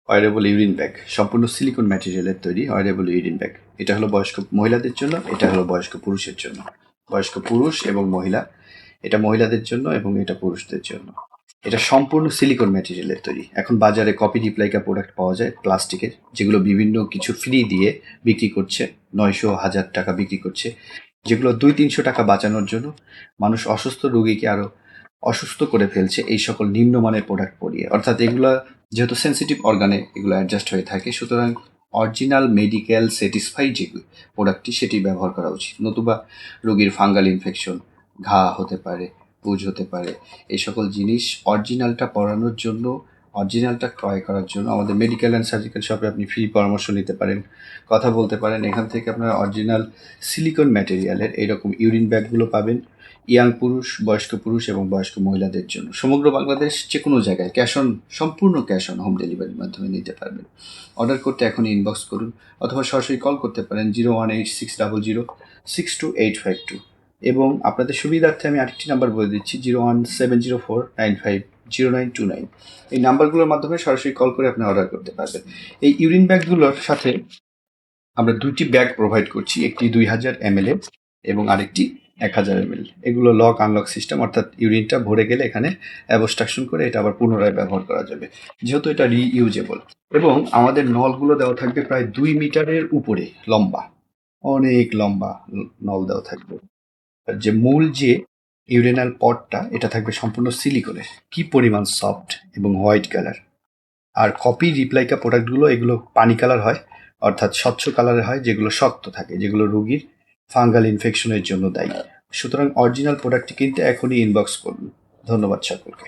Wearable urine bag, সম্পূর্ণ silicon ম্যাটেরিয়ালের তৈরি wearable urine bag. এটা হলো বয়স্ক মহিলাদের জন্য, এটা হলো বয়স্ক পুরুষের জন্য। বয়স্ক পুরুষ এবং মহিলা, এটা মহিলাদের জন্য এবং এটা পুরুষদের জন্য। এটা সম্পূর্ণ সিলিকন ম্যাটেরিয়ালের তৈরি। এখন বাজারে কপি রিপ্লাইকা প্রোডাক্ট পাওয়া যায় প্লাস্টিকের, যেগুলো বিভিন্ন কিছু ফ্রি দিয়ে বিক্রি করছে, 900-1000 টাকা বিক্রি করছে, যেগুলো 200-300 টাকা বাঁচানোর জন্য মানুষ অসুস্থ রোগীকে আরও অসুস্থ করে ফেলছে এই সকল নিম্নমানের প্রোডাক্ট পরিয়ে। অর্থাৎ এগুলা যেহেতু সেন্সিটিভ অর্গানে এগুলো অ্যাডজাস্ট হয়ে থাকে, সুতরাং অরিজিনাল মেডিকেল স্যাটিসফাইড যে প্রোডাক্টটি সেটি ব্যবহার করা উচিত। নতুবা রোগীর ফাঙ্গাল ইনফেকশন, ঘা হতে পারে, পুজ হতে পারে। এই সকল জিনিস অরিজিনালটা পড়ানোর জন্য, অরিজিনালটা ক্রয় করার জন্য আমাদের মেডিকেল অ্যান্ড সার্জিক্যাল শপে আপনি ফ্রি পরামর্শ নিতে পারেন, কথা বলতে পারেন। এখান থেকে আপনারা অরিজিনাল সিলিকন ম্যাটেরিয়ালের এইরকম ইউরিন ব্যাগগুলো পাবেন ইয়াং পুরুষ, বয়স্ক পুরুষ এবং বয়স্ক মহিলাদের জন্য। সমগ্র বাংলাদেশ যে কোনো জায়গায় সম্পূর্ণ ক্যাশ অন হোম ডেলিভারির মাধ্যমে নিতে পারবেন। অর্ডার করতে এখনই ইনবক্স করুন অথবা সরাসরি কল করতে পারেন 01860062852। এবং আপনাদের সুবিধার্থে আমি আরেকটি নাম্বার বলে দিচ্ছি, 01704950929। এই নাম্বারগুলোর মাধ্যমে সরাসরি কল করে আপনি অর্ডার করতে পারবেন। এই ইউরিন ব্যাগগুলোর সাথে আমরা 2টি ব্যাগ প্রোভাইড করছি, একটি 2000 ml এবং আরেকটি 1000 ml। এগুলো লক আনলক সিস্টেম, অর্থাৎ ইউরিনটা ভরে গেলে এখানে অ্যাবস্ট্রাকশন করে এটা আবার পুনরায় ব্যবহার করা যাবে, যেহেতু এটা রিইউজেবল। এবং আমাদের নলগুলো দেওয়া থাকবে প্রায় 2 মিটারের উপরে লম্বা, অনেক লম্বা নল দেওয়া থাকবে। যে মূল যে ইউরেনাল পটটা, এটা থাকবে সম্পূর্ণ সিলিকনের, কি পরিমাণ সফট এবং হোয়াইট কালার। আর কপি রিপ্লাইকা প্রোডাক্টগুলো এগুলো পানি কালার হয়, অর্থাৎ স্বচ্ছ কালারের হয়, যেগুলো শক্ত থাকে, যেগুলো রোগীর ফাঙ্গাল ইনফেকশনের জন্য দায়ী। সুতরাং অরিজিনাল প্রোডাক্টটি কিনতে এখনই ইনবক্স করুন। ধন্যবাদ সকলকে।